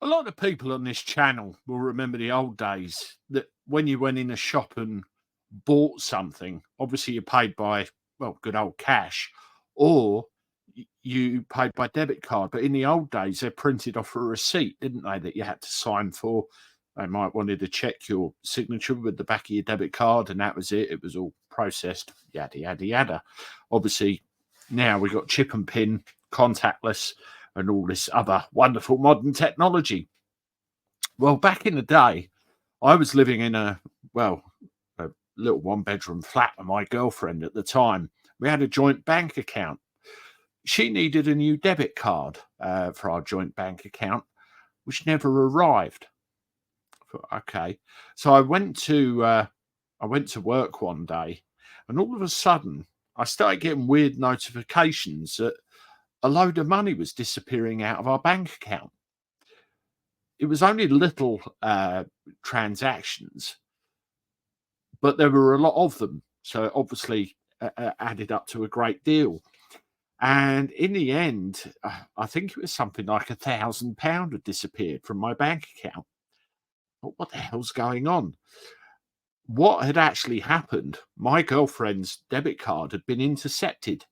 A lot of people on this channel will remember the old days that when you went in a shop and bought something, obviously you paid by, well, good old cash, or you paid by debit card. But in the old days, they printed off a receipt, didn't they, that you had to sign for. They might wanted to check your signature with the back of your debit card, and that was it. It was all processed, yada, yada, yada. Obviously, now we've got chip and pin, contactless, and all this other wonderful modern technology. Well, back in the day, I was living in a little one-bedroom flat with my girlfriend at the time. We had a joint bank account. She needed a new debit card for our joint bank account, which never arrived. Okay, so I went to work one day, and all of a sudden, I started getting weird notifications that a load of money was disappearing out of our bank account. It was only little transactions, but there were a lot of them. So obviously added up to a great deal. And in the end, I think it was something like £1,000 had disappeared from my bank account. But what the hell's going on? What had actually happened, my girlfriend's debit card had been intercepted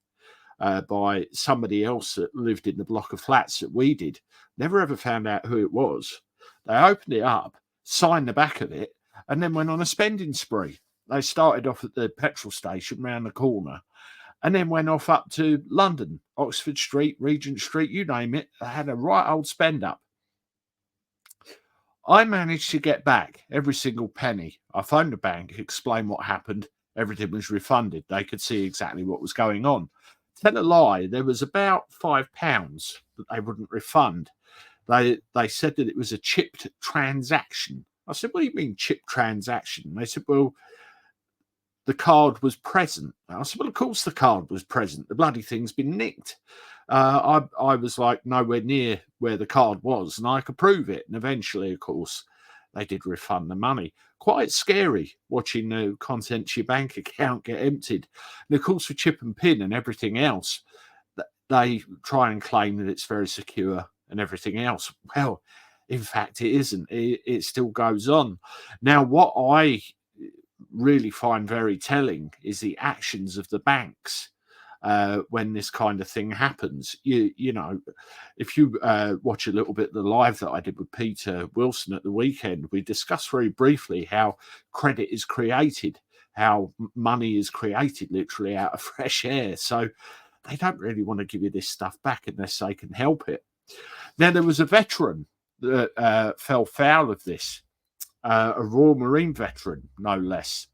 by somebody else that lived in the block of flats that we did. Never ever found out who it was. They opened it up, signed the back of it, and then went on a spending spree. They started off at the petrol station round the corner and then went off up to London, Oxford Street, Regent Street, you name it. They had a right old spend up. I managed to get back every single penny. I phoned the bank, explained what happened. Everything was refunded. They could see exactly what was going on. Tell a lie, there was about £5 that they wouldn't refund. They said that it was a chipped transaction. I said, what do you mean chipped transaction? They said, well, the card was present. I said, well, of course the card was present. The bloody thing's been nicked. I was like nowhere near where the card was, and I could prove it. And eventually, of course, they did refund the money. Quite scary watching the contents of your bank account get emptied. And of course, for chip and pin and everything else, they try and claim that it's very secure and everything else. Well, in fact, it isn't. It still goes on. Now, what I really find very telling is the actions of the banks when this kind of thing happens. You know, if you watch a little bit of the live that I did with Peter Wilson at the weekend, we discussed very briefly how credit is created, how money is created literally out of fresh air. So they don't really want to give you this stuff back unless they can help it. Now, there was a veteran that fell foul of this, a Royal Marine veteran, no less.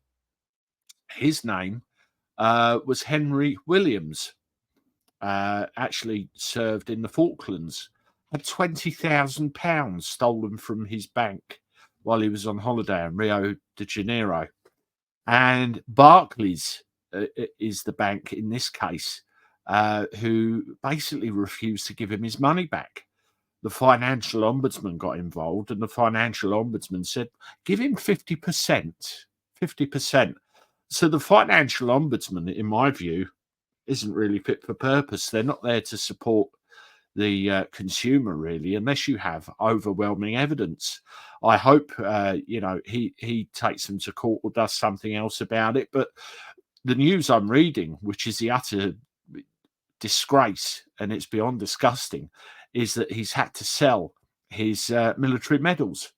His name was Henry Williams, actually served in the Falklands, had £20,000 stolen from his bank while he was on holiday in Rio de Janeiro. And Barclays is the bank in this case, who basically refused to give him his money back. The financial ombudsman got involved, and the financial ombudsman said, give him 50%. 50%. So the financial ombudsman, in my view, isn't really fit for purpose. They're not there to support the consumer, really, unless you have overwhelming evidence. I hope, he takes them to court or does something else about it. But the news I'm reading, which is the utter disgrace, and it's beyond disgusting, is that he's had to sell his military medals.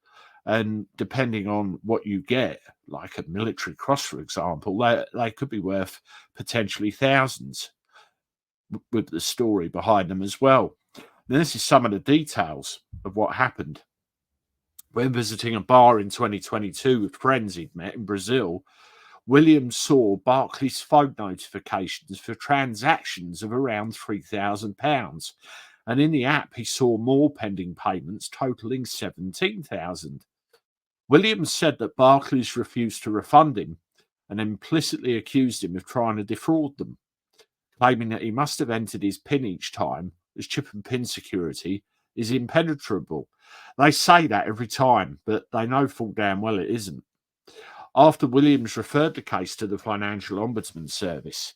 And depending on what you get, like a military cross, for example, they could be worth potentially thousands with the story behind them as well. Now, this is some of the details of what happened. When visiting a bar in 2022 with friends he'd met in Brazil, Williams saw Barclays phone notifications for transactions of around £3,000. And in the app, he saw more pending payments totaling £17,000. Williams said that Barclays refused to refund him and implicitly accused him of trying to defraud them, claiming that he must have entered his PIN each time, as chip and pin security is impenetrable. They say that every time, but they know full damn well it isn't. After Williams referred the case to the Financial Ombudsman Service,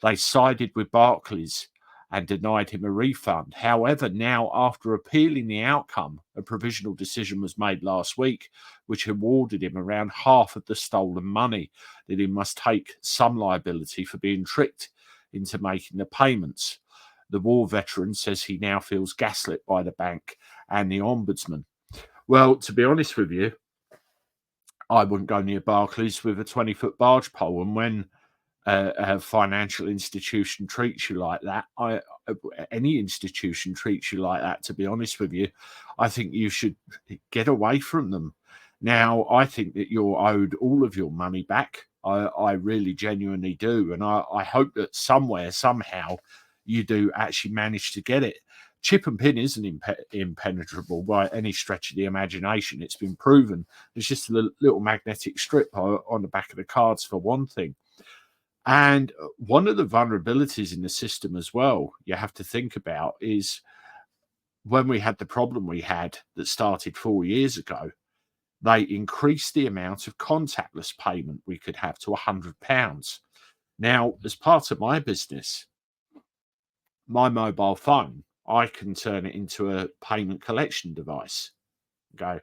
they sided with Barclays and denied him a refund. However, now, after appealing the outcome, a provisional decision was made last week, which awarded him around half of the stolen money, that he must take some liability for being tricked into making the payments. The war veteran says he now feels gaslit by the bank and the ombudsman. Well, to be honest with you, I wouldn't go near Barclays with a 20-foot barge pole. And when a financial institution treats you like that, any institution treats you like that, to be honest with you, I think you should get away from them. Now, I think that you're owed all of your money back. I really genuinely do. And I hope that somewhere, somehow, you do actually manage to get it. Chip and pin isn't impenetrable by any stretch of the imagination. It's been proven. There's just a little magnetic strip on the back of the cards, for one thing. And one of the vulnerabilities in the system as well, you have to think about, is when we had the problem we had that started 4 years ago, they increased the amount of contactless payment we could have to £100. Now, as part of my business, my mobile phone, I can turn it into a payment collection device. Go,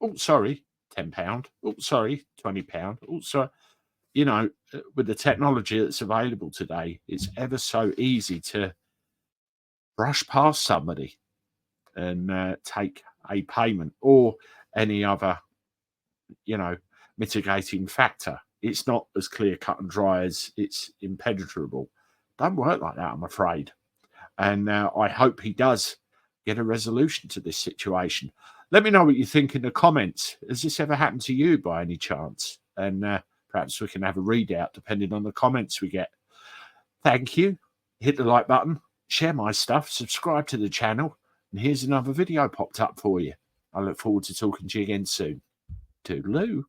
oh, sorry, £10. Oh, sorry, £20. Oh, sorry. You know, with the technology that's available today, it's ever so easy to brush past somebody and take a payment or any other, mitigating factor. It's not as clear cut and dry as it's impenetrable. Don't work like that, I'm afraid. And I hope he does get a resolution to this situation. Let me know what you think in the comments. Has this ever happened to you by any chance? And perhaps we can have a readout depending on the comments we get. Thank you. Hit the like button, share my stuff, subscribe to the channel, and here's another video popped up for you. I look forward to talking to you again soon. Toodaloo.